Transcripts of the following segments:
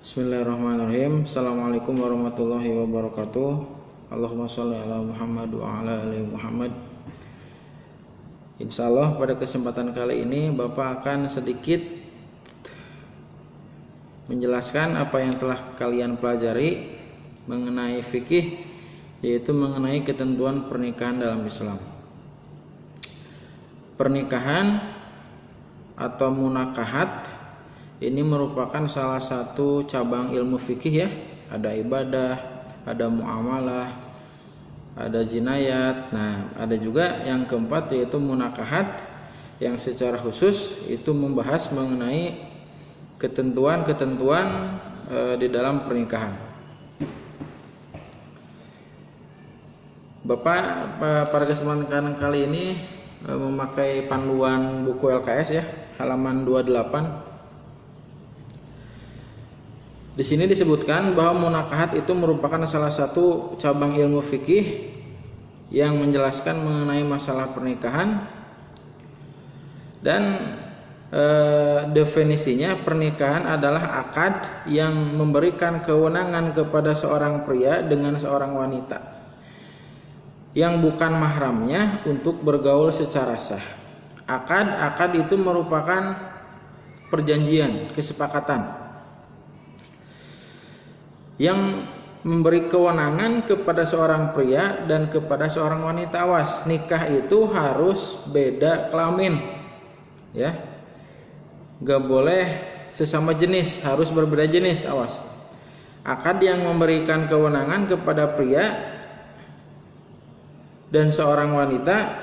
Bismillahirrahmanirrahim. Assalamualaikum warahmatullahi wabarakatuh. Allahumma sholli ala Muhammad wa ala ali Muhammad. Insyaallah pada kesempatan kali ini Bapak akan sedikit menjelaskan apa yang telah kalian pelajari mengenai fikih, yaitu mengenai ketentuan pernikahan dalam Islam. Pernikahan atau munakahat ini merupakan salah satu cabang ilmu fikih ya. Ada ibadah, ada muamalah, ada jinayat. Nah, ada juga yang keempat yaitu munakahat, yang secara khusus itu membahas mengenai ketentuan-ketentuan di dalam pernikahan. Bapak pada kesempatan kali ini memakai panduan buku LKS ya, halaman 28. Di sini disebutkan bahwa munakahat itu merupakan salah satu cabang ilmu fikih yang menjelaskan mengenai masalah pernikahan, dan definisinya pernikahan adalah akad yang memberikan kewenangan kepada seorang pria dengan seorang wanita yang bukan mahramnya untuk bergaul secara sah. Akad itu merupakan perjanjian, kesepakatan yang memberi kewenangan kepada seorang pria dan kepada seorang wanita. Awas, nikah itu harus beda kelamin ya, gak boleh sesama jenis, harus berbeda jenis. Awas, akad yang memberikan kewenangan kepada pria dan seorang wanita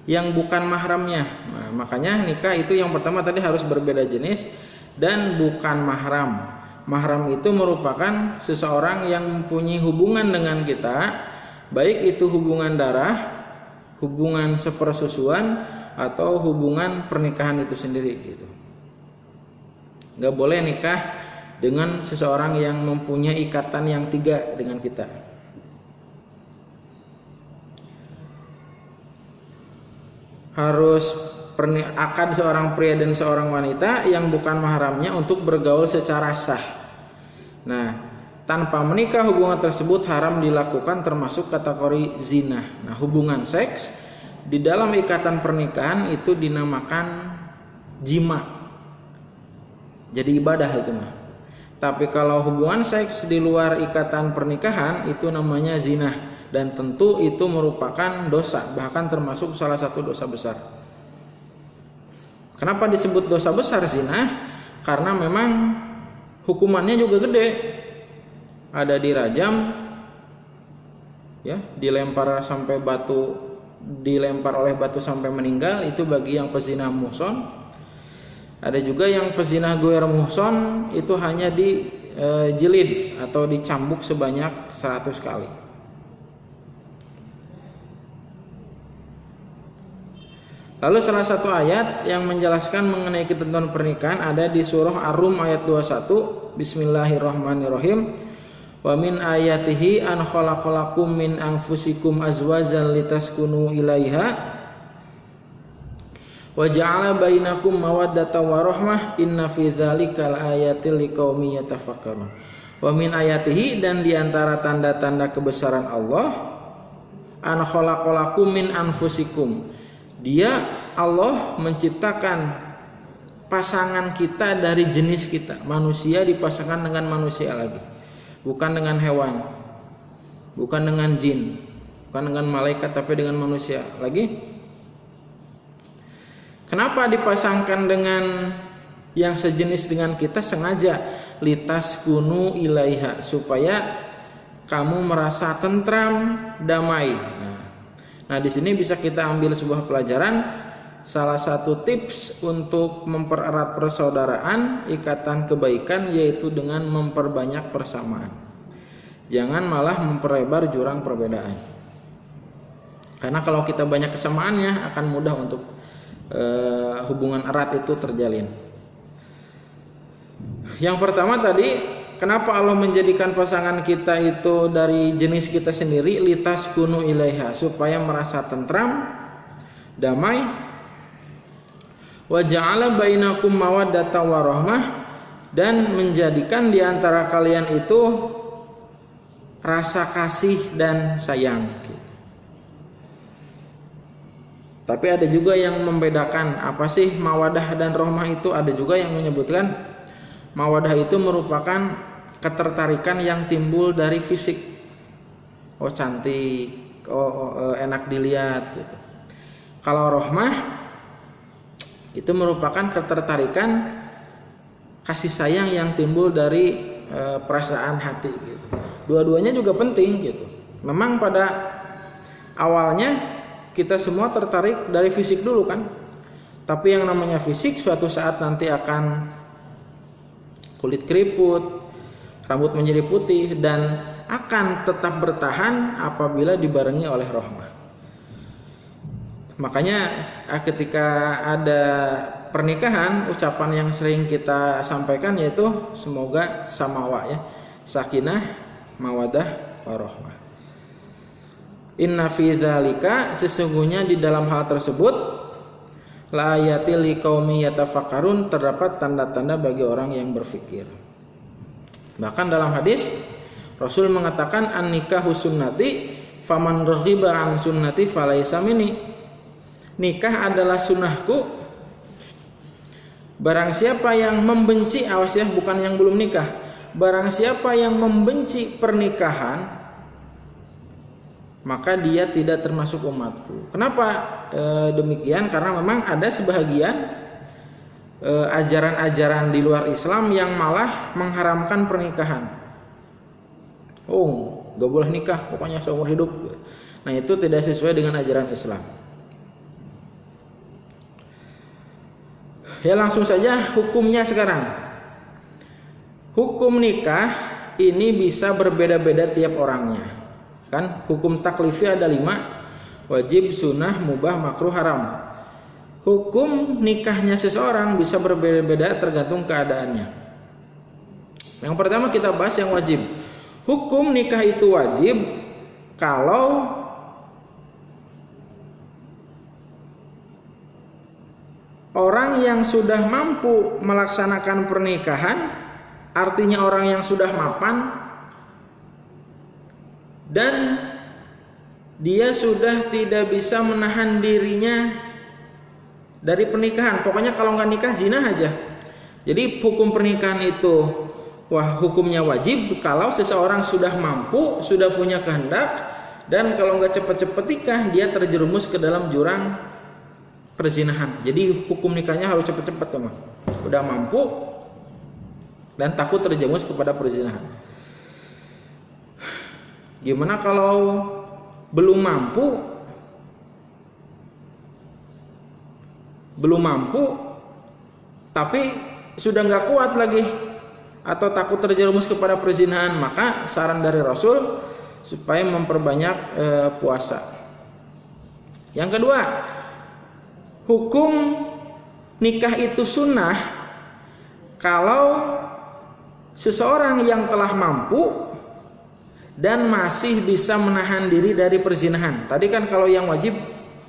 yang bukan mahramnya. Nah, makanya nikah itu yang pertama tadi harus berbeda jenis dan bukan mahram. Mahram itu merupakan seseorang yang mempunyai hubungan dengan kita, baik itu hubungan darah, hubungan sepersusuan, atau hubungan pernikahan itu sendiri gitu. Gak boleh nikah dengan seseorang yang mempunyai ikatan yang tiga dengan kita. Harus akad seorang pria dan seorang wanita yang bukan mahramnya untuk bergaul secara sah. Nah, tanpa menikah hubungan tersebut haram dilakukan, termasuk kategori zina. Nah, hubungan seks di dalam ikatan pernikahan itu dinamakan jima, jadi ibadah itu mah. Tapi kalau hubungan seks di luar ikatan pernikahan itu namanya zina, dan tentu itu merupakan dosa, bahkan termasuk salah satu dosa besar. Kenapa disebut dosa besar zina? Karena memang hukumannya juga gede. Ada dirajam ya, dilempar oleh batu sampai meninggal, itu bagi yang pezina muhson. Ada juga yang pezina ghair muhson, itu hanya dijilid atau dicambuk sebanyak 100 kali. Lalu salah satu ayat yang menjelaskan mengenai ketentuan pernikahan ada di surah Ar-Rum ayat 21. Bismillahirrahmanirrahim. Wa min ayatihi an khalaqalakum min anfusikum azwajan litaskunu ilaiha wa ja'ala bainakum mawaddatan wa rahmah inna fi dzalikal ayatil liqaumin yatafakkarun. Wa min ayatihi, dan diantara tanda-tanda kebesaran Allah, an khalaqalakum min anfusikum, Dia Allah menciptakan pasangan kita dari jenis kita. Manusia dipasangkan dengan manusia lagi, bukan dengan hewan, bukan dengan jin, bukan dengan malaikat, tapi dengan manusia lagi. Kenapa dipasangkan dengan yang sejenis dengan kita? Sengaja litas kunu ilaiha, supaya kamu merasa tentram, damai. Nah, di sini bisa kita ambil sebuah pelajaran. Salah satu tips untuk mempererat persaudaraan, ikatan kebaikan, yaitu dengan memperbanyak persamaan. Jangan malah memperlebar jurang perbedaan. Karena kalau kita banyak kesamaannya, akan mudah untuk hubungan erat itu terjalin. Yang pertama tadi, kenapa Allah menjadikan pasangan kita itu dari jenis kita sendiri? Litas kunu ilaiha, supaya merasa tentram, damai. Wa ja'ala bainakum mawaddatan wa rahmah, dan menjadikan di antara kalian itu rasa kasih dan sayang. Tapi ada juga yang membedakan apa sih mawadah dan rohmah itu. Ada juga yang menyebutkan mawadah itu merupakan ketertarikan yang timbul dari fisik. Oh cantik, oh enak dilihat gitu. Kalau rohmah itu merupakan ketertarikan kasih sayang yang timbul dari perasaan hati gitu. Dua-duanya juga penting gitu. Memang pada awalnya kita semua tertarik dari fisik dulu kan. Tapi yang namanya fisik suatu saat nanti akan kulit keriput, rambut menjadi putih, dan akan tetap bertahan apabila dibarengi oleh rohmah. Makanya ketika ada pernikahan, ucapan yang sering kita sampaikan yaitu semoga samawa ya, sakinah, mawadah, warohmah. Inna fi dzalika, sesungguhnya di dalam hal tersebut, la ayatil liqaumi yatafakkarun, terdapat tanda-tanda bagi orang yang berfikir. Bahkan dalam hadis Rasul mengatakan an-nikahu sunnati faman raghiba an sunnati falaysa minni. Nikah adalah sunnahku. Barang siapa yang membenci, awas ya, bukan yang belum nikah. Barang siapa yang membenci pernikahan, maka dia tidak termasuk umatku. Kenapa demikian? Karena memang ada sebahagian ajaran-ajaran di luar Islam yang malah mengharamkan pernikahan. Oh, gak boleh nikah, pokoknya seumur hidup. Nah itu tidak sesuai dengan ajaran Islam. Ya langsung saja hukumnya sekarang. Hukum nikah ini bisa berbeda-beda tiap orangnya. Kan hukum taklifi ada 5, wajib, sunnah, mubah, makruh, haram. Hukum nikahnya seseorang bisa berbeda-beda tergantung keadaannya. Yang pertama kita bahas yang wajib. Hukum nikah itu wajib kalau orang yang sudah mampu melaksanakan pernikahan, artinya orang yang sudah mapan, dan dia sudah tidak bisa menahan dirinya dari pernikahan. Pokoknya kalau nggak nikah zina aja. Jadi hukum pernikahan itu hukumnya wajib kalau seseorang sudah mampu, sudah punya kehendak, dan kalau nggak cepat-cepat nikah dia terjerumus ke dalam jurang perzinahan. Jadi hukum nikahnya harus cepat-cepat teman. Udah mampu dan takut terjerumus kepada perzinahan. Gimana kalau belum mampu? Belum mampu tapi sudah nggak kuat lagi atau takut terjerumus kepada perzinahan, maka saran dari Rasul supaya memperbanyak puasa. Yang kedua, hukum nikah itu sunnah kalau seseorang yang telah mampu dan masih bisa menahan diri dari perzinahan. Tadi kan kalau yang wajib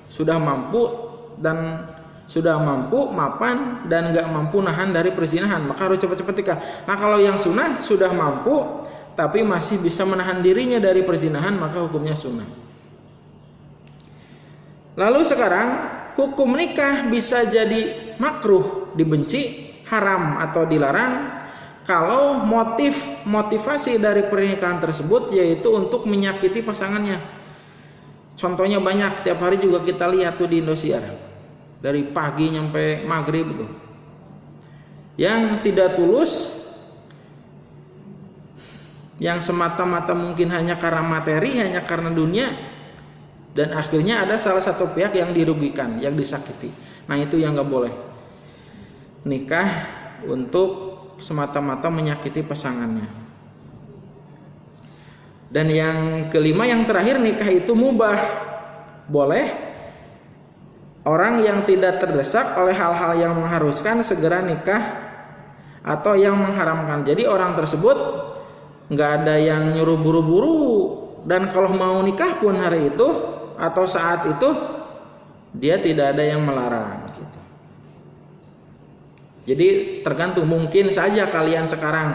sudah mampu dan sudah mampu mapan dan nggak mampu nahan dari perzinahan, maka harus cepat-cepat nikah. Nah kalau yang sunnah sudah mampu tapi masih bisa menahan dirinya dari perzinahan, maka hukumnya sunnah. Lalu sekarang hukum nikah bisa jadi makruh, dibenci, haram atau dilarang kalau motivasi dari pernikahan tersebut yaitu untuk menyakiti pasangannya. Contohnya banyak, tiap hari juga kita lihat tuh di Indosiar. Dari pagi nyampe maghrib tuh. Yang tidak tulus, yang semata-mata mungkin hanya karena materi, hanya karena dunia, dan akhirnya ada salah satu pihak yang dirugikan, yang disakiti. Nah itu yang gak boleh. Nikah untuk semata-mata menyakiti pasangannya. Dan yang kelima, yang terakhir, nikah itu mubah, boleh. Orang yang tidak terdesak oleh hal-hal yang mengharuskan segera nikah atau yang mengharamkan. Jadi orang tersebut nggak ada yang nyuruh buru-buru, dan kalau mau nikah pun hari itu atau saat itu dia tidak ada yang melarang gitu. Jadi tergantung, mungkin saja kalian sekarang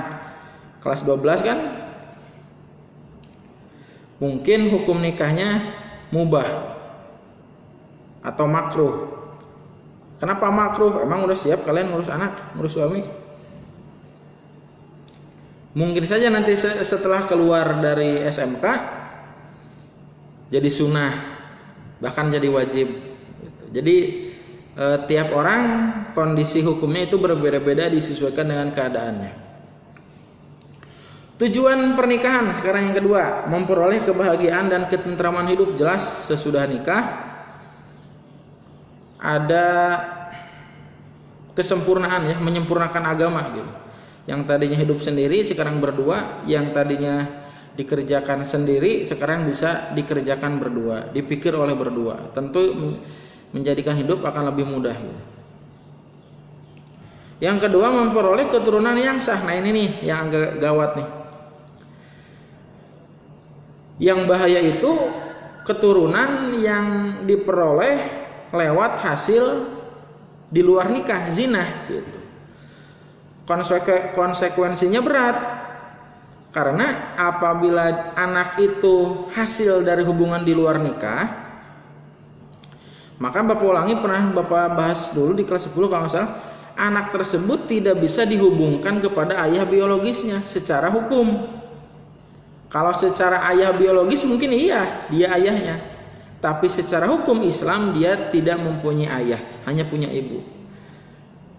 kelas 12 kan, mungkin hukum nikahnya mubah atau makruh. Kenapa makruh? Emang udah siap kalian ngurus anak, ngurus suami? Mungkin saja nanti setelah keluar dari SMK jadi sunnah, bahkan jadi wajib. Jadi tiap orang kondisi hukumnya itu berbeda-beda, disesuaikan dengan keadaannya. Tujuan pernikahan sekarang yang kedua, memperoleh kebahagiaan dan ketentraman hidup. Jelas sesudah nikah ada kesempurnaan ya, menyempurnakan agama gitu. Yang tadinya hidup sendiri sekarang berdua, yang tadinya dikerjakan sendiri sekarang bisa dikerjakan berdua, dipikir oleh berdua. Tentu menjadikan hidup akan lebih mudah gitu. Yang kedua, memperoleh keturunan yang sah. Nah ini nih yang agak gawat nih. Yang bahaya itu keturunan yang diperoleh lewat hasil di luar nikah, zina gitu. Konsekuensinya berat, karena apabila anak itu hasil dari hubungan di luar nikah, maka Bapak ulangi, pernah Bapak bahas dulu di kelas 10 kalau nggak salah, anak tersebut tidak bisa dihubungkan kepada ayah biologisnya secara hukum. Kalau secara ayah biologis mungkin iya, dia ayahnya. Tapi secara hukum Islam dia tidak mempunyai ayah, hanya punya ibu.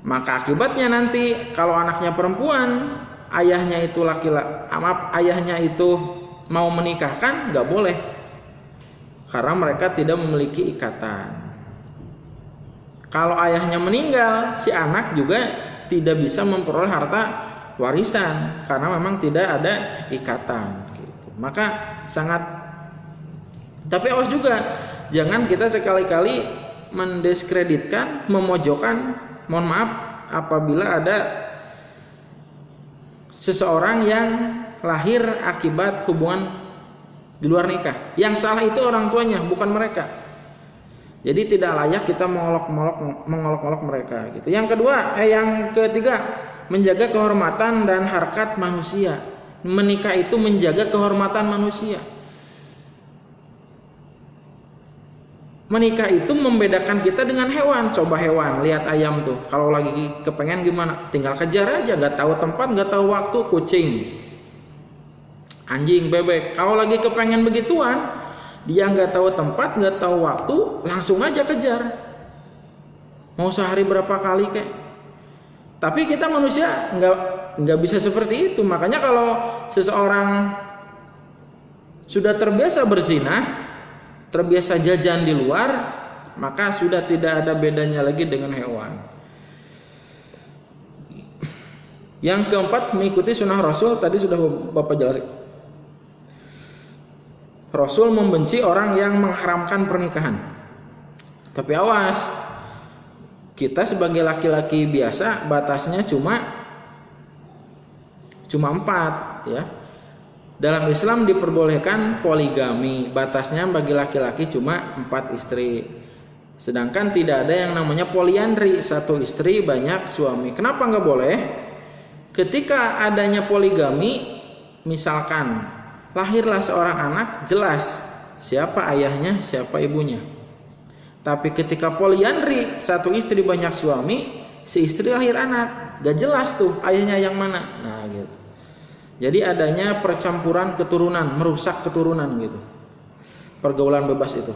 Maka akibatnya nanti kalau anaknya perempuan, ayahnya itu ayahnya itu mau menikahkan, nggak boleh. Karena mereka tidak memiliki ikatan. Kalau ayahnya meninggal, si anak juga tidak bisa memperoleh harta warisan karena memang tidak ada ikatan. Maka sangat, tapi awas juga, jangan kita sekali-kali mendiskreditkan, memojokkan, mohon maaf, apabila ada seseorang yang lahir akibat hubungan di luar nikah. Yang salah itu orang tuanya, bukan mereka. Jadi tidak layak kita mengolok-olok mereka gitu. Yang ketiga, menjaga kehormatan dan harkat manusia. Menikah itu menjaga kehormatan manusia. Menikah itu membedakan kita dengan hewan. Coba hewan, lihat ayam tuh, kalau lagi kepengen gimana, tinggal kejar aja, gak tahu tempat, gak tahu waktu. Kucing, anjing, bebek, kalau lagi kepengen begituan, dia gak tahu tempat, gak tahu waktu, langsung aja kejar, mau sehari berapa kali kek. Tapi kita manusia nggak bisa seperti itu. Makanya kalau seseorang sudah terbiasa berzina, terbiasa jajan di luar, maka sudah tidak ada bedanya lagi dengan hewan. Yang keempat, mengikuti sunnah Rasul. Tadi sudah Bapak jelaskan. Rasul membenci orang yang mengharamkan pernikahan. Tapi awas, kita sebagai laki-laki biasa batasnya cuma 4 ya. Dalam Islam diperbolehkan poligami, batasnya bagi laki-laki cuma 4 istri. Sedangkan tidak ada yang namanya poliandri, 1 istri banyak suami. Kenapa nggak boleh? Ketika adanya poligami, misalkan lahirlah seorang anak, jelas siapa ayahnya, siapa ibunya. Tapi ketika poliandri, 1 istri banyak suami, si istri lahir anak, gak jelas tuh ayahnya yang mana. Nah gitu. Jadi adanya percampuran keturunan, merusak keturunan gitu. Pergaulan bebas itu.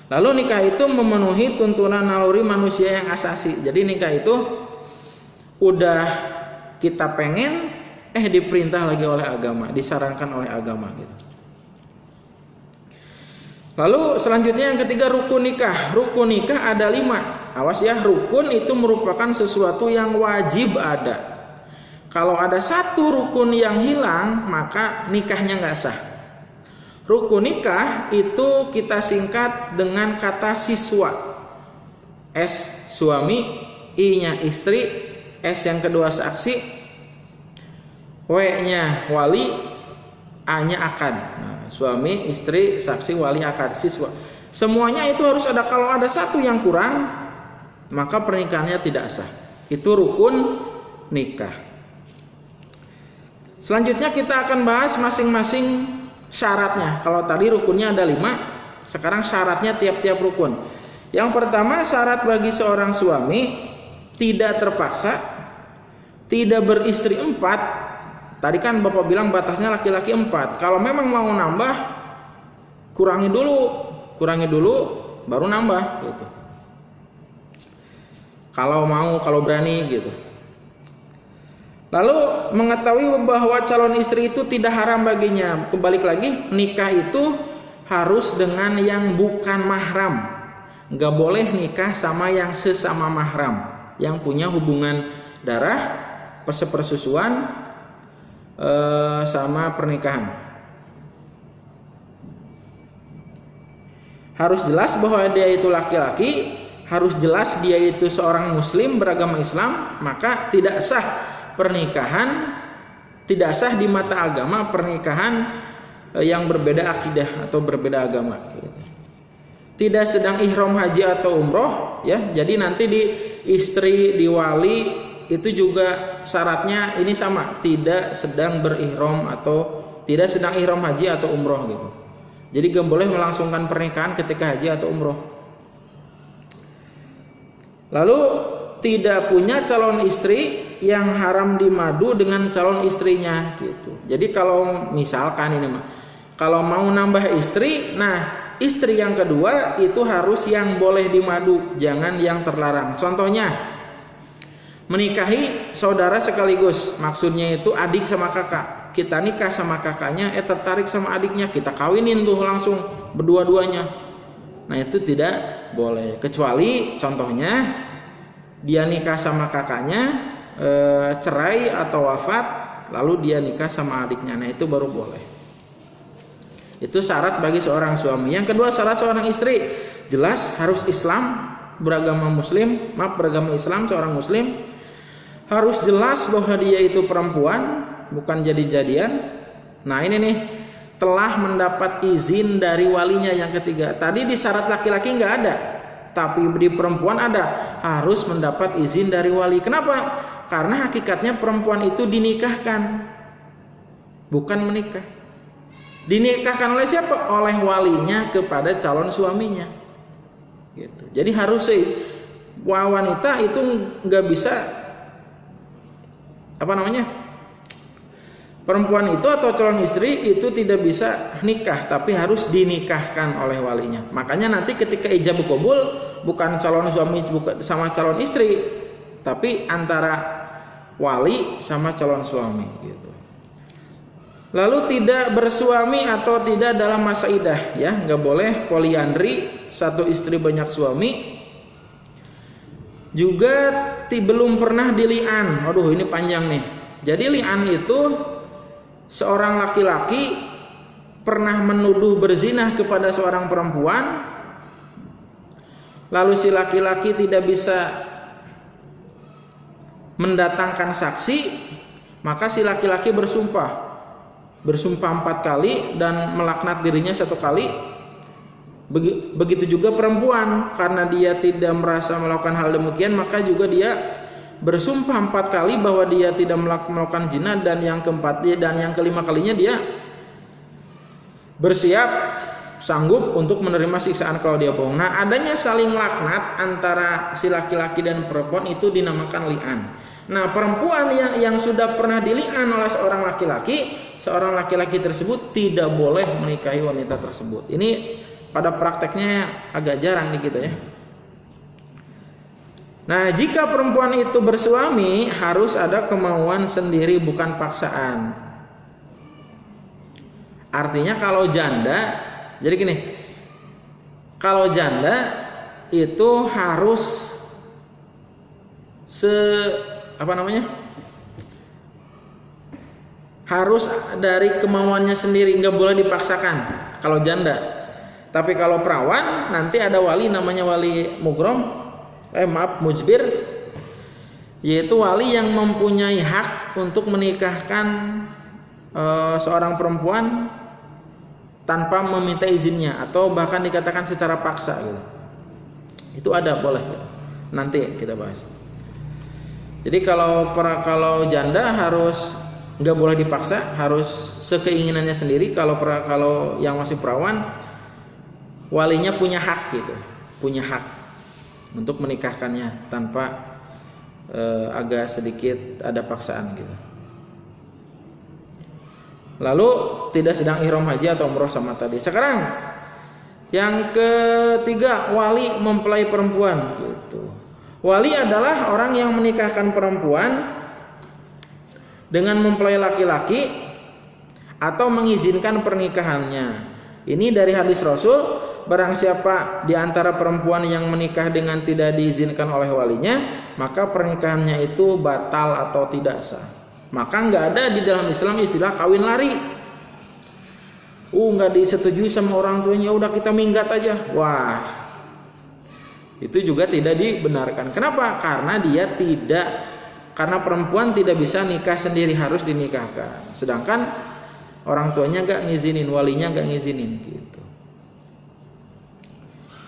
Lalu nikah itu memenuhi tuntunan naluri manusia yang asasi. Jadi nikah itu udah kita pengen, diperintah lagi oleh agama, disarankan oleh agama gitu. Lalu selanjutnya yang ketiga, rukun nikah. Rukun nikah ada 5. Awas ya, rukun itu merupakan sesuatu yang wajib ada. Kalau ada 1 rukun yang hilang, maka nikahnya nggak sah. Rukun nikah itu kita singkat dengan kata siswa. S suami, I-nya istri, S yang kedua saksi, W-nya wali, A-nya akad. Suami, istri, saksi, wali, akad, siswa. Semuanya itu harus ada. Kalau ada 1 yang kurang, maka pernikahannya tidak sah. Itu rukun nikah. Selanjutnya kita akan bahas masing-masing syaratnya. Kalau tadi rukunnya ada 5, sekarang syaratnya tiap-tiap rukun. Yang pertama, syarat bagi seorang suami tidak terpaksa, tidak beristri 4. Tadi kan Bapak bilang batasnya laki-laki 4. Kalau memang mau nambah, kurangi dulu baru nambah gitu. Kalau berani gitu. Lalu mengetahui bahwa calon istri itu tidak haram baginya. Kembali lagi, nikah itu harus dengan yang bukan mahram. Nggak boleh nikah sama yang sesama mahram, yang punya hubungan darah, persepersusuan, sama pernikahan. Harus jelas bahwa dia itu laki-laki, harus jelas dia itu seorang muslim beragama Islam, maka tidak sah pernikahan, tidak sah di mata agama pernikahan yang berbeda akidah atau berbeda agama. Tidak sedang ihram haji atau umroh, ya. Jadi nanti di istri, di wali itu juga syaratnya ini sama, tidak sedang berihram atau tidak sedang ihram haji atau umroh gitu. Jadi gak boleh melangsungkan pernikahan ketika haji atau umroh. Lalu tidak punya calon istri yang haram dimadu dengan calon istrinya gitu. Jadi kalau misalkan ini mah, kalau mau nambah istri, nah istri yang kedua itu harus yang boleh dimadu, jangan yang terlarang. Contohnya, menikahi saudara sekaligus, maksudnya itu adik sama kakak. Kita nikah sama kakaknya, tertarik sama adiknya, kita kawinin tuh langsung berdua-duanya. Nah itu tidak boleh, kecuali contohnya dia nikah sama kakaknya, cerai atau wafat, lalu dia nikah sama adiknya. Nah itu baru boleh. Itu syarat bagi seorang suami. Yang kedua, syarat seorang istri jelas harus Islam, beragama Islam, seorang muslim. Harus jelas bahwa dia itu perempuan, bukan jadi-jadian. Nah ini nih, telah mendapat izin dari walinya. Yang ketiga, tadi di syarat laki-laki nggak ada, tapi di perempuan ada, harus mendapat izin dari wali. Kenapa? Karena hakikatnya perempuan itu dinikahkan, bukan menikah. Dinikahkan oleh siapa? Oleh walinya kepada calon suaminya gitu. Jadi harus sih wanita itu nggak bisa perempuan itu atau calon istri itu tidak bisa nikah, tapi harus dinikahkan oleh walinya. Makanya nanti ketika ijab qabul, bukan calon suami sama calon istri, tapi antara wali sama calon suami gitu. Lalu tidak bersuami atau tidak dalam masa idah, ya, nggak boleh poliandri, satu istri banyak suami. Juga belum pernah dili'an. Aduh, ini panjang nih. Jadi li'an itu seorang laki-laki pernah menuduh berzinah kepada seorang perempuan, lalu si laki-laki tidak bisa mendatangkan saksi, maka si laki-laki bersumpah 4 kali dan melaknat dirinya 1 kali. Begitu juga perempuan, karena dia tidak merasa melakukan hal demikian, maka juga dia bersumpah 4 kali bahwa dia tidak melakukan zina, dan yang keempat dan yang kelima kalinya dia bersiap sanggup untuk menerima siksaan kalau dia bohong. Nah, adanya saling laknat antara si laki-laki dan perempuan itu dinamakan li'an. Nah, perempuan yang sudah pernah dili'an oleh seorang laki-laki tersebut tidak boleh menikahi wanita tersebut. Ini pada prakteknya agak jarang nih kita, ya. Nah, jika perempuan itu bersuami, harus ada kemauan sendiri, bukan paksaan. Artinya kalau janda, jadi gini, kalau janda itu harus harus dari kemauannya sendiri, nggak boleh dipaksakan kalau janda. Tapi kalau perawan, nanti ada wali, namanya wali mujbir, yaitu wali yang mempunyai hak untuk menikahkan seorang perempuan tanpa meminta izinnya, atau bahkan dikatakan secara paksa gitu. Itu ada, boleh gitu. Nanti kita bahas. Jadi kalau janda harus nggak boleh dipaksa, harus sekeinginannya sendiri. Kalau yang masih perawan, walinya punya hak gitu, punya hak untuk menikahkannya tanpa agak sedikit ada paksaan gitu. Lalu tidak sedang ihram haji atau umroh sama tadi. Sekarang yang ketiga, wali mempelai perempuan gitu. Wali adalah orang yang menikahkan perempuan dengan mempelai laki-laki atau mengizinkan pernikahannya. Ini dari hadis Rasul, barang siapa di antara perempuan yang menikah dengan tidak diizinkan oleh walinya, maka pernikahannya itu batal atau tidak sah. Maka nggak ada di dalam Islam istilah kawin lari. Nggak disetujui sama orang tuanya, udah kita minggat aja. Wah, itu juga tidak dibenarkan. Kenapa? Karena perempuan tidak bisa nikah sendiri, harus dinikahkan. Sedangkan orang tuanya nggak ngizinin, walinya nggak ngizinin gitu.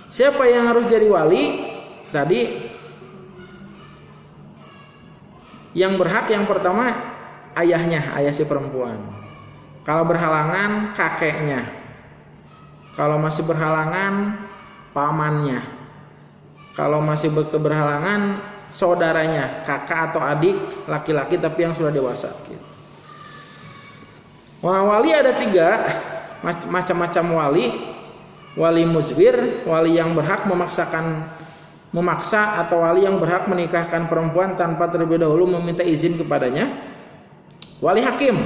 Siapa yang harus jadi wali? Tadi yang berhak yang pertama ayahnya, ayah si perempuan. Kalau berhalangan kakeknya. Kalau masih berhalangan pamannya. Kalau masih berhalangan saudaranya, kakak atau adik laki-laki tapi yang sudah dewasa gitu. Wali ada 3 macam-macam wali. Wali muzbir, wali yang berhak memaksa atau wali yang berhak menikahkan perempuan tanpa terlebih dahulu meminta izin kepadanya. Wali hakim,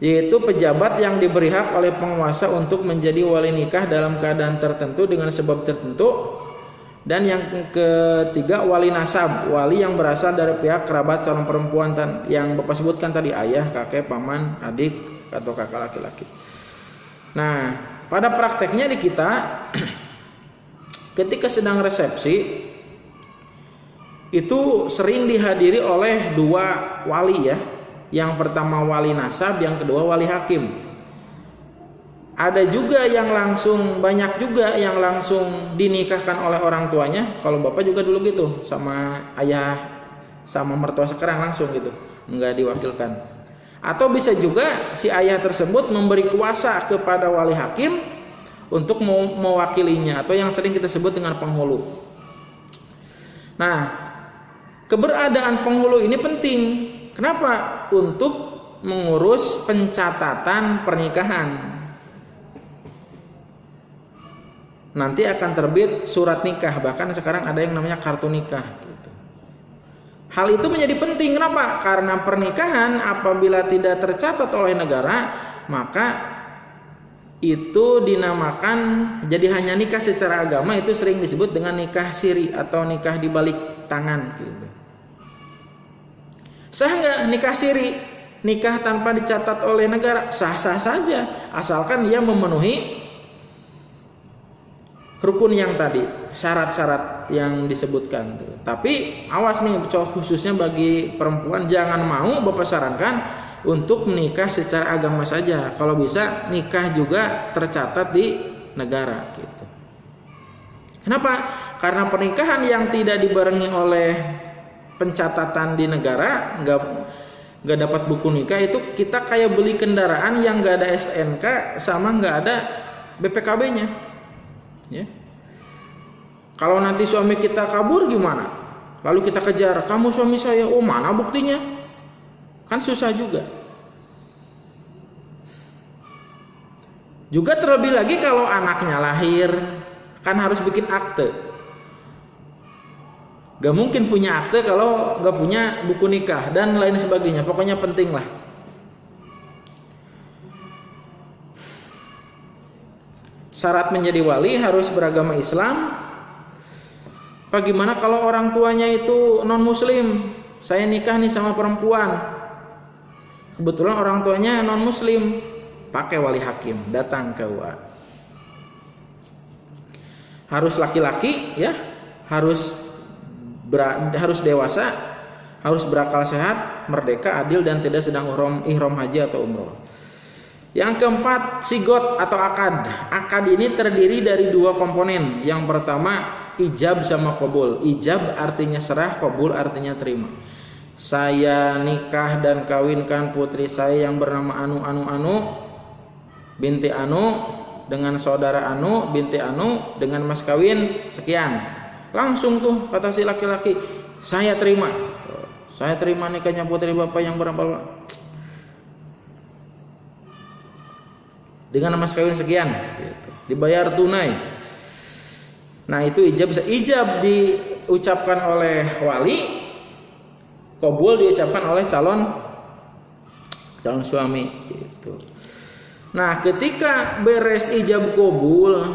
yaitu pejabat yang diberi hak oleh penguasa untuk menjadi wali nikah dalam keadaan tertentu dengan sebab tertentu. Dan yang ketiga, wali nasab, wali yang berasal dari pihak kerabat calon perempuan yang Bapak sebutkan tadi, ayah, kakek, paman, adik atau kakak laki-laki. Nah, pada prakteknya di kita ketika sedang resepsi itu sering dihadiri oleh 2 wali ya. Yang pertama wali nasab, yang kedua wali hakim. Ada juga yang banyak juga yang langsung dinikahkan oleh orang tuanya. Kalau bapak juga dulu gitu, sama ayah sama mertua sekarang langsung gitu, enggak diwakilkan. Atau bisa juga si ayah tersebut memberi kuasa kepada wali hakim untuk mewakilinya, atau yang sering kita sebut dengan penghulu. Nah, keberadaan penghulu ini penting. Kenapa? Untuk mengurus pencatatan pernikahan. Nanti akan terbit surat nikah, bahkan sekarang ada yang namanya kartu nikah gitu. Hal itu menjadi penting. Kenapa? Karena pernikahan apabila tidak tercatat oleh negara, maka itu dinamakan jadi hanya nikah secara agama, itu sering disebut dengan nikah siri atau nikah di balik tangan gitu. Sah nggak nikah siri? Nikah tanpa dicatat oleh negara sah-sah saja, asalkan dia memenuhi rukun yang tadi, syarat-syarat yang disebutkan tuh. Tapi awas nih, khususnya bagi perempuan, jangan mau Bapak sarankan untuk menikah secara agama saja. Kalau bisa nikah juga tercatat di negara gitu. Kenapa? Karena pernikahan yang tidak dibarengi oleh pencatatan di negara, nggak dapat buku nikah, itu kita kayak beli kendaraan yang nggak ada STNK sama nggak ada BPKB-nya. Ya. Kalau nanti suami kita kabur gimana? Lalu kita kejar, kamu suami saya, oh mana buktinya? Kan susah juga. Juga terlebih lagi kalau anaknya lahir, kan harus bikin akte. Gak mungkin punya akte kalau gak punya buku nikah dan lain sebagainya. Pokoknya penting lah. Syarat menjadi wali harus beragama Islam. Bagaimana kalau orang tuanya itu non muslim? Saya nikah nih sama perempuan, kebetulan orang tuanya non muslim, pakai wali hakim, datang ke UA. Harus laki-laki ya, harus dewasa, harus berakal sehat, merdeka, adil, dan tidak sedang ihram haji atau umroh. Yang keempat, sigot atau akad. Akad ini terdiri dari 2 komponen. Yang pertama, ijab sama qabul. Ijab artinya serah, qabul artinya terima. saya nikah dan kawinkan putri saya yang bernama Anu binti Anu dengan saudara Anu binti Anu dengan mas kawin sekian. Langsung tuh kata si laki-laki, saya terima nikahnya putri bapak yang bernama dengan mas kawin sekian gitu. Dibayar tunai. Nah itu ijab diucapkan oleh wali, qabul diucapkan oleh calon suami gitu. Nah ketika beres ijab qabul,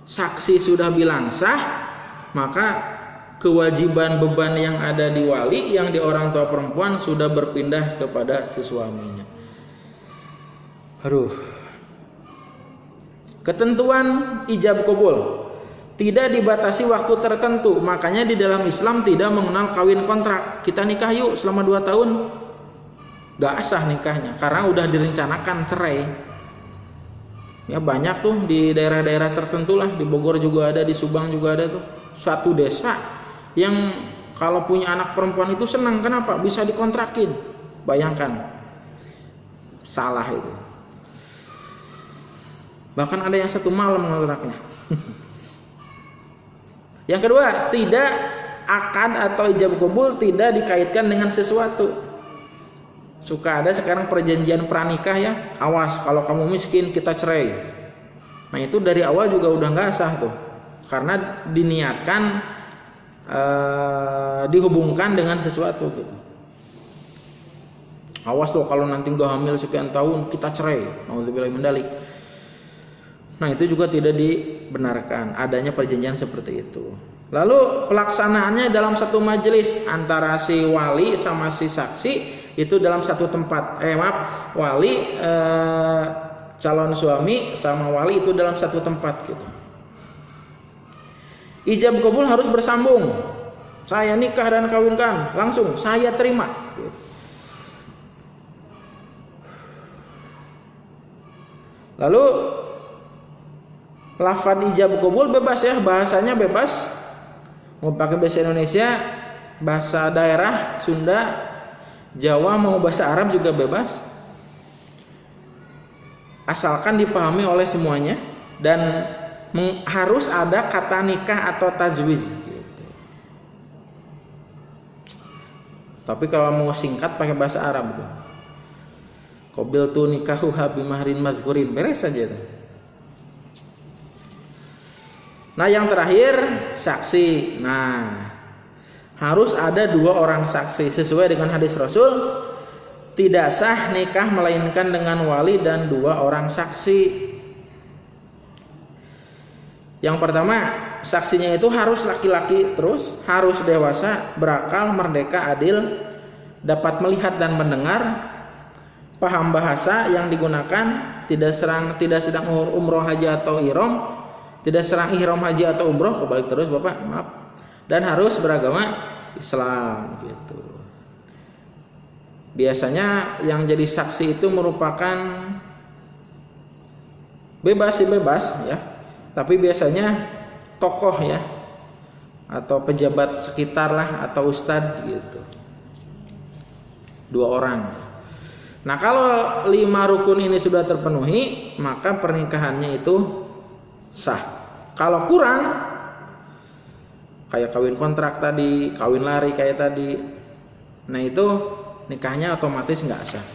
saksi sudah bilang sah, maka kewajiban beban yang ada di wali, yang di orang tua perempuan sudah berpindah kepada si suaminya. Ketentuan ijab qabul tidak dibatasi waktu tertentu, makanya di dalam Islam tidak mengenal kawin kontrak. Kita nikah yuk selama 2 tahun, gak sah nikahnya karena udah direncanakan cerai. Ya banyak tuh di daerah-daerah tertentu lah, di Bogor juga ada, di Subang juga ada tuh suatu desa yang kalau punya anak perempuan itu senang. Kenapa? Bisa dikontrakin. Bayangkan, salah itu. Bahkan ada yang 1 malam ngontraknya. Yang kedua, tidak akad atau ijab qabul tidak dikaitkan dengan sesuatu. Suka ada sekarang perjanjian pranikah ya, awas kalau kamu miskin kita cerai. Nah itu dari awal juga udah nggak sah tuh, karena diniatkan dihubungkan dengan sesuatu gitu. Awas loh kalau nanti nggak hamil sekian tahun kita cerai. Nauzubillah min dzalik. Nah itu juga tidak dibenarkan adanya perjanjian seperti itu. Lalu pelaksanaannya dalam satu majelis antara si wali sama si saksi itu dalam satu tempat. Wali calon suami sama wali itu dalam satu tempat gitu. Ijab qabul harus bersambung. Saya nikah dan kawinkan, langsung saya terima. Lalu lafaz ijab qabul bebas ya, bahasanya bebas. Mau pakai bahasa Indonesia, bahasa daerah Sunda, Jawa, mau bahasa Arab juga bebas. Asalkan dipahami oleh semuanya dan harus ada kata nikah atau tajwiz gitu. Tapi kalau mau singkat pakai bahasa Arab tuh. Qabiltu nikahuha bimahrin mazkurin, beres saja tuh. Nah yang terakhir saksi. Nah harus ada 2 orang saksi sesuai dengan hadis Rasul. Tidak sah nikah melainkan dengan wali dan 2 orang saksi. Yang pertama, saksinya itu harus laki-laki, terus harus dewasa, berakal, merdeka, adil, dapat melihat dan mendengar, paham bahasa yang digunakan, tidak sedang umroh haji atau ihram, tidak serang ihram haji atau umroh, kebalik terus Bapak, maaf. Dan harus beragama Islam gitu. Biasanya yang jadi saksi itu merupakan bebas ya. Tapi biasanya tokoh ya, atau pejabat sekitar lah, atau ustadz gitu. 2 orang. Nah kalau 5 rukun ini sudah terpenuhi, maka pernikahannya itu sah. Kalau kurang, kayak kawin kontrak tadi, kawin lari kayak tadi, nah itu nikahnya otomatis nggak sah.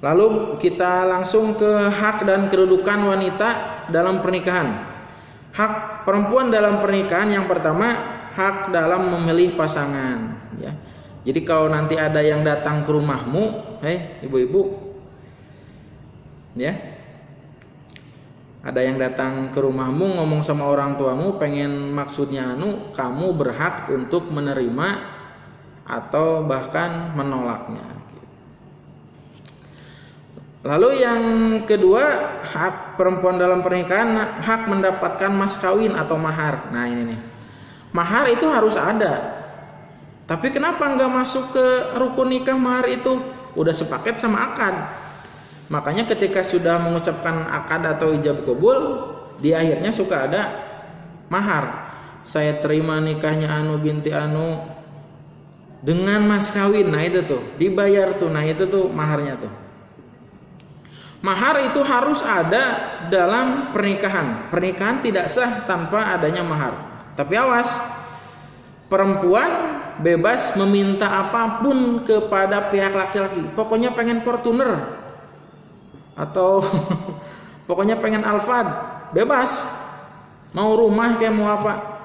Lalu kita langsung ke hak dan kedudukan wanita dalam pernikahan. Hak perempuan dalam pernikahan yang pertama, hak dalam memilih pasangan ya. Jadi kalau nanti ada yang datang ke rumahmu, ibu-ibu ya, ada yang datang ke rumahmu ngomong sama orang tuamu, pengen maksudnya kamu berhak untuk menerima atau bahkan menolaknya. Lalu yang kedua, hak perempuan dalam pernikahan, hak mendapatkan mas kawin atau mahar. Nah ini nih, mahar itu harus ada. Tapi kenapa nggak masuk ke rukun nikah mahar itu? Udah sepaket sama akad. Makanya ketika sudah mengucapkan akad atau ijab qabul, di akhirnya suka ada mahar. Saya terima nikahnya Anu binti Anu dengan mas kawin. Nah itu tuh dibayar tuh. Nah itu tuh maharnya tuh. Mahar itu harus ada dalam pernikahan. Pernikahan tidak sah tanpa adanya mahar. Tapi awas, perempuan bebas meminta apapun kepada pihak laki-laki. Pokoknya pengen Fortuner atau pokoknya pengen Alphard, bebas. Mau rumah kayak mau apa.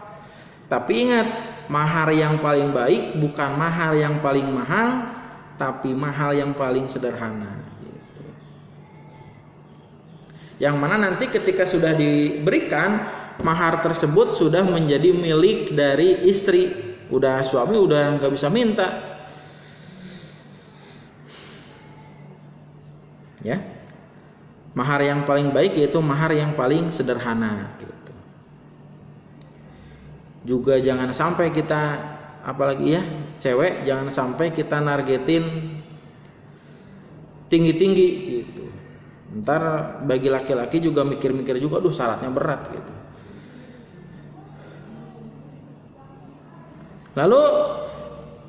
Tapi ingat, mahar yang paling baik bukan mahar yang paling mahal, tapi mahal yang paling sederhana. Yang mana nanti ketika sudah diberikan, mahar tersebut sudah menjadi milik dari istri. Udah suami udah nggak bisa minta. Ya, mahar yang paling baik yaitu mahar yang paling sederhana. Gitu. Juga jangan sampai kita, apalagi ya cewek, jangan sampai kita nargetin tinggi-tinggi gitu. Ntar bagi laki-laki juga mikir-mikir juga, aduh syaratnya berat gitu. Lalu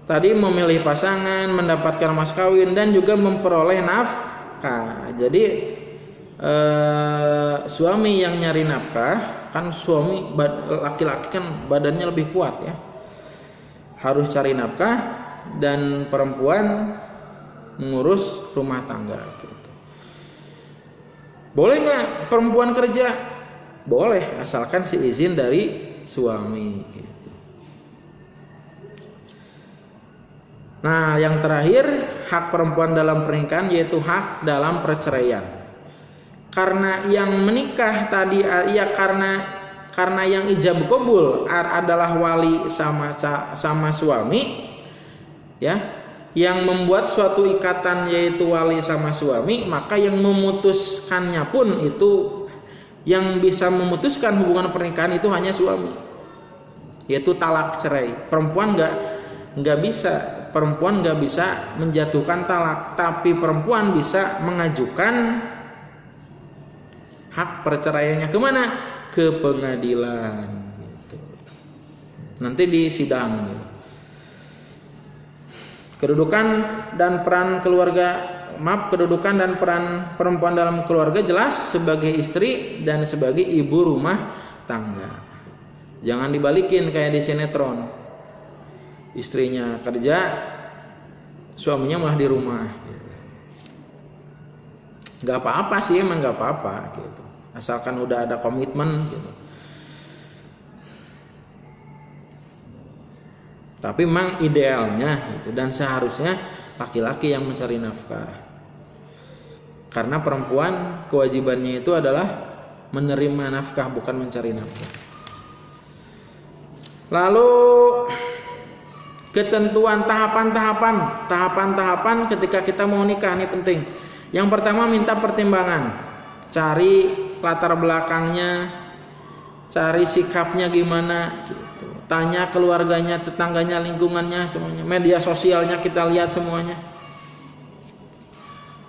tadi memilih pasangan, mendapatkan mas kawin, dan juga memperoleh nafkah. Jadi suami yang nyari nafkah, kan suami laki-laki kan badannya lebih kuat ya, harus cari nafkah, dan perempuan mengurus rumah tangga gitu. Boleh nggak perempuan kerja? Boleh, asalkan seizin dari suami gitu. Nah, yang terakhir, hak perempuan dalam pernikahan yaitu hak dalam perceraian. Karena yang menikah tadi ya karena yang ijab qabul adalah wali sama suami ya. Yang membuat suatu ikatan yaitu wali sama suami, maka yang memutuskannya pun itu, yang bisa memutuskan hubungan pernikahan itu hanya suami, yaitu talak cerai. Perempuan nggak bisa menjatuhkan talak, tapi perempuan bisa mengajukan hak perceraiannya kemana? Ke pengadilan gitu. Nanti di sidang gitu. Kedudukan dan peran perempuan dalam keluarga jelas sebagai istri dan sebagai ibu rumah tangga. Jangan dibalikin kayak di sinetron. Istrinya kerja, suaminya malah di rumah. Gak apa-apa sih, emang gak apa-apa gitu. Asalkan udah ada komitmen gitu. Tapi memang idealnya gitu, dan seharusnya laki-laki yang mencari nafkah. Karena perempuan kewajibannya itu adalah menerima nafkah, bukan mencari nafkah. Lalu ketentuan tahapan-tahapan ketika kita mau nikah ini penting. Yang pertama, minta pertimbangan. Cari latar belakangnya, cari sikapnya gimana gitu. Tanya keluarganya, tetangganya, lingkungannya, semuanya. Media sosialnya kita lihat semuanya.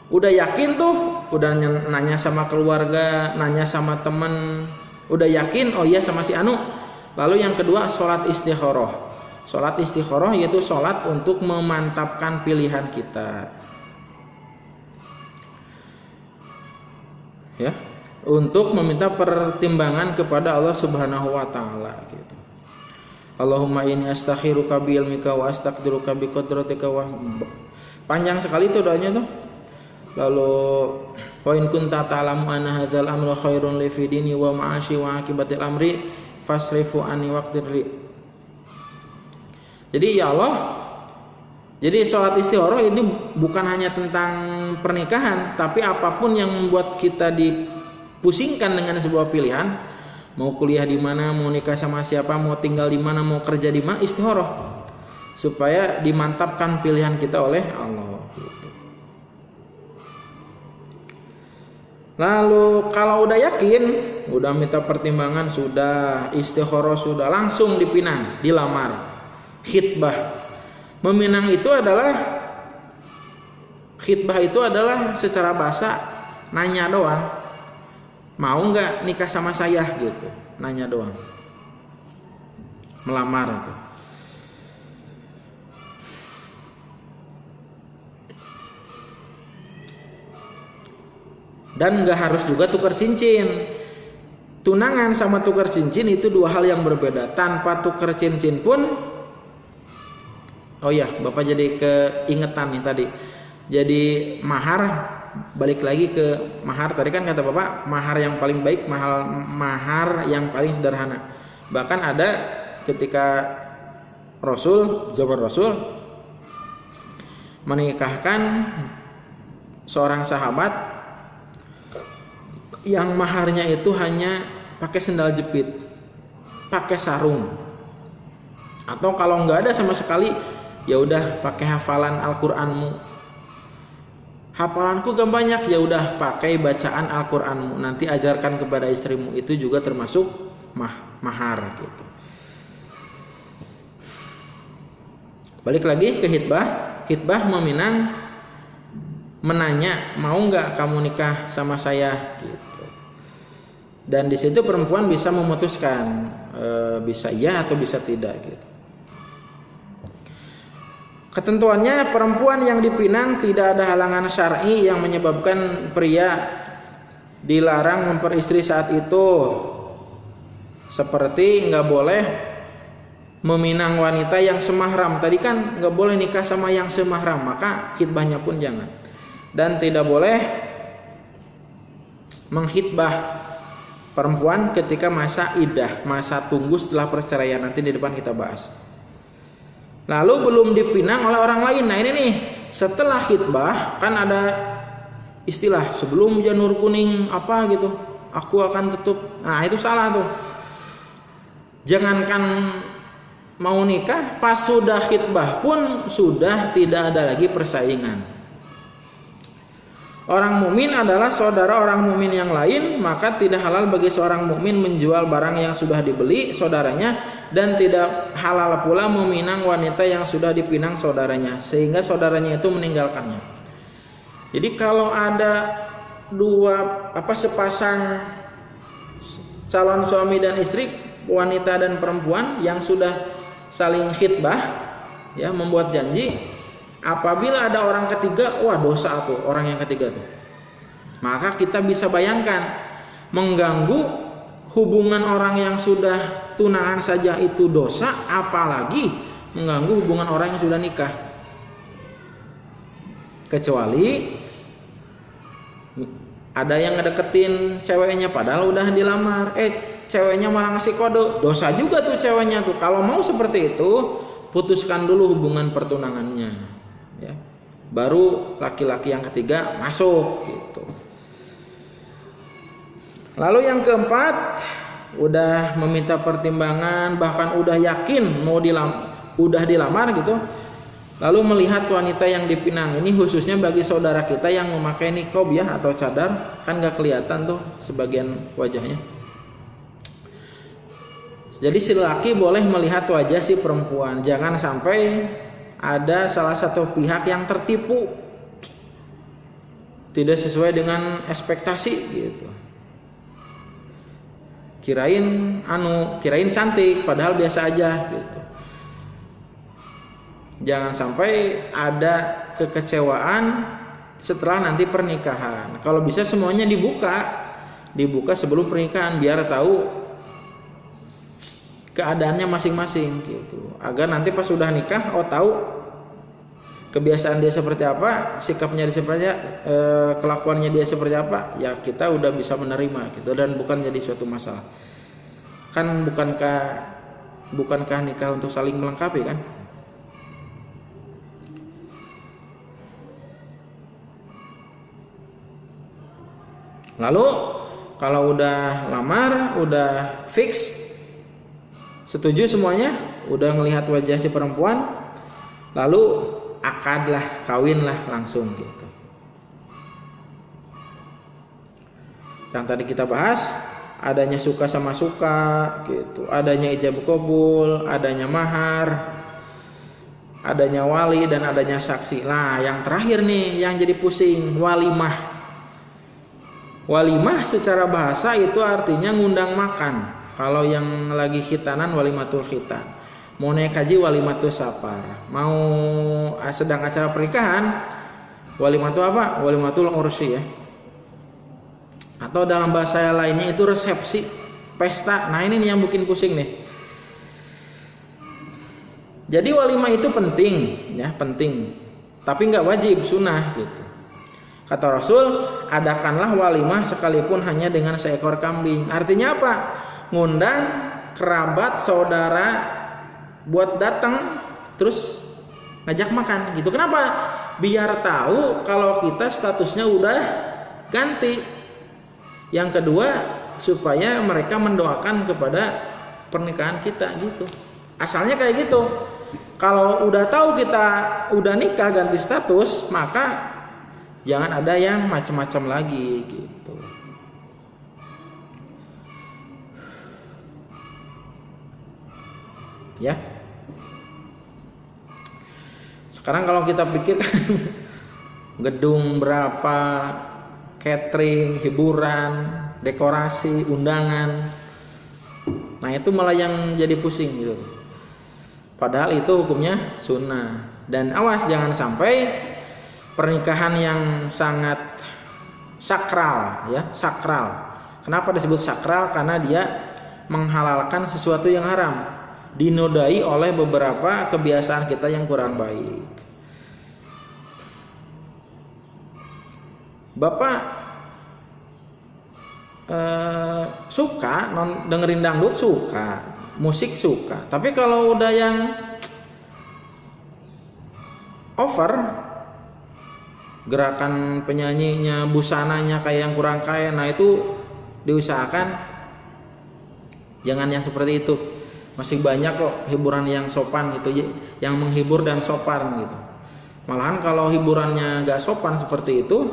Udah yakin tuh, udah nanya sama keluarga, nanya sama teman, udah yakin, oh iya sama si Anu. Lalu yang kedua, sholat istikharah. Sholat istikharah yaitu sholat untuk memantapkan pilihan kita. Ya, untuk meminta pertimbangan kepada Allah Subhanahu wa taala gitu. Allahumma inni astakhiruka bi ilmika wa astaqdiruka bi qudratika wa, panjang sekali itu doanya tuh. Lalu wa in kunta ta'lamu anna hadzal amra khairun li fi dini wa ma'ashi wa akibatil amri fasrifu anni waqtirli. Jadi ya Allah, jadi sholat istikharah ini bukan hanya tentang pernikahan, tapi apapun yang membuat kita dipusingkan dengan sebuah pilihan. Mau kuliah di mana, mau nikah sama siapa, mau tinggal di mana, mau kerja di mana, istikharah supaya dimantapkan pilihan kita oleh Allah gitu. Lalu kalau udah yakin, udah minta pertimbangan, sudah istikharah, sudah langsung dipinang, dilamar, khitbah. Meminang itu adalah, khitbah itu adalah secara bahasa nanya doang. mau nggak nikah sama saya gitu, nanya doang, melamar gitu. Dan nggak harus juga tukar cincin. Tunangan sama tukar cincin itu dua hal yang berbeda. Tanpa tukar cincin pun, oh ya, Bapak jadi keingetan nih tadi. Jadi mahar, balik lagi ke mahar. Tadi kan kata Bapak, mahar yang paling baik, mahar yang paling sederhana. Bahkan ada ketika zaman Rasul menikahkan seorang sahabat yang maharnya itu hanya pakai sendal jepit, pakai sarung, atau kalau nggak ada sama sekali, ya udah pakai hafalan Al-Qur'anmu. Hafalanku gak banyak, ya udah pakai bacaan Al-Qur'anmu. Nanti ajarkan kepada istrimu, itu juga termasuk mahar gitu. Balik lagi ke hitbah. Hitbah meminang, menanya, mau nggak kamu nikah sama saya gitu. Dan di situ perempuan bisa memutuskan, bisa iya atau bisa tidak gitu. Ketentuannya, perempuan yang dipinang tidak ada halangan syar'i yang menyebabkan pria dilarang memperistri saat itu. Seperti nggak boleh meminang wanita yang semahram. Tadi kan nggak boleh nikah sama yang semahram, maka khitbahnya pun jangan. Dan tidak boleh menghitbah perempuan ketika masa iddah, masa tunggu setelah perceraian. Nanti di depan kita bahas. Lalu belum dipinang oleh orang lain. Nah ini nih, setelah khitbah kan ada istilah sebelum janur kuning apa gitu, aku akan tutup. Nah itu salah tuh. Jangankan mau nikah, pas sudah khitbah pun sudah tidak ada lagi persaingan. Orang mukmin adalah saudara orang mukmin yang lain, maka tidak halal bagi seorang mukmin menjual barang yang sudah dibeli saudaranya, dan tidak halal pula meminang wanita yang sudah dipinang saudaranya sehingga saudaranya itu meninggalkannya. Jadi kalau ada sepasang calon suami dan istri, wanita dan perempuan yang sudah saling khitbah, ya, membuat janji, apabila ada orang ketiga, wah dosa tuh orang yang ketiga tuh. Maka kita bisa bayangkan, mengganggu hubungan orang yang sudah tunangan saja itu dosa, apalagi mengganggu hubungan orang yang sudah nikah. Kecuali ada yang ngedeketin ceweknya padahal udah dilamar, ceweknya malah ngasih kode, dosa juga tuh ceweknya tuh. Kalau mau seperti itu, putuskan dulu hubungan pertunangannya, ya, baru laki-laki yang ketiga masuk gitu. Lalu yang keempat, udah meminta pertimbangan, bahkan udah yakin udah dilamar gitu, lalu melihat wanita yang dipinang. Ini khususnya bagi saudara kita yang memakai niqab, ya, atau cadar, kan gak kelihatan tuh sebagian wajahnya. Jadi si laki boleh melihat wajah si perempuan. Jangan sampai ada salah satu pihak yang tertipu, tidak sesuai dengan ekspektasi gitu. Kirain cantik padahal biasa aja gitu. Jangan sampai ada kekecewaan setelah nanti pernikahan. Kalau bisa semuanya dibuka sebelum pernikahan, biar tahu keadaannya masing-masing gitu. Agar nanti pas sudah nikah, tahu kebiasaan dia seperti apa, sikapnya dia seperti apa, kelakuannya dia seperti apa, ya kita udah bisa menerima gitu, dan bukan jadi suatu masalah. Kan bukankah nikah untuk saling melengkapi kan? Lalu kalau udah lamar, udah fix, setuju semuanya, udah ngelihat wajah si perempuan, lalu akad lah, kawin lah langsung gitu. Yang tadi kita bahas, adanya suka sama suka gitu, adanya ijab qabul, adanya mahar, adanya wali, dan adanya saksi. Lah yang terakhir nih yang jadi pusing, walimah. Walimah secara bahasa itu artinya ngundang makan. Kalau yang lagi khitanan walimatul khitan. Mau naik haji walimatul safar. Mau sedang acara pernikahan walimatul apa? Walimatul ursi ya. Atau dalam bahasa lainnya itu resepsi, pesta. Nah ini nih yang bikin pusing nih. Jadi walimah itu penting ya, penting. Tapi nggak wajib, sunnah gitu. Kata Rasul, adakanlah walimah sekalipun hanya dengan seekor kambing. Artinya apa? Ngundang kerabat, saudara buat datang terus ngajak makan gitu. Kenapa? Biar tahu kalau kita statusnya udah ganti. Yang kedua, supaya mereka mendoakan kepada pernikahan kita gitu. Asalnya kayak gitu. Kalau udah tahu kita udah nikah ganti status, maka jangan ada yang macam-macam lagi gitu. Ya. Sekarang kalau kita pikirkan gedung berapa, catering, hiburan, dekorasi, undangan. Nah, itu malah yang jadi pusing gitu. Padahal itu hukumnya sunnah. Dan awas jangan sampai pernikahan yang sangat sakral ya, sakral. Kenapa disebut sakral? Karena dia menghalalkan sesuatu yang haram, dinodai oleh beberapa kebiasaan kita yang kurang baik. Bapak suka dengerin dangdut, suka musik, suka. Tapi kalau udah yang over, gerakan penyanyinya, busananya kayak yang kurang kaya, nah itu diusahakan jangan yang seperti itu. Masih banyak kok hiburan yang sopan gitu, yang menghibur dan sopan gitu. Malahan kalau hiburannya gak sopan seperti itu,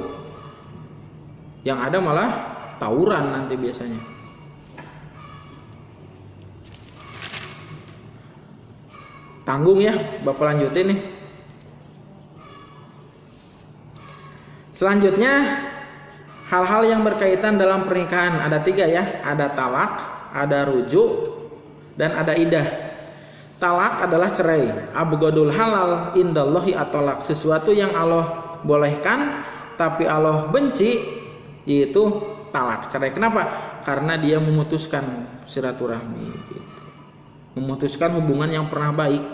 yang ada malah tawuran nanti biasanya. Tanggung ya, Bapak lanjutin nih. Selanjutnya, hal-hal yang berkaitan dalam pernikahan ada 3 ya. Ada talak, ada rujuk, dan ada idah. Talak adalah cerai. Abghadul halal indallahi at-talak. Sesuatu yang Allah bolehkan tapi Allah benci, yaitu talak, cerai. Kenapa? Karena dia memutuskan silaturahmi gitu. Memutuskan hubungan yang pernah baik.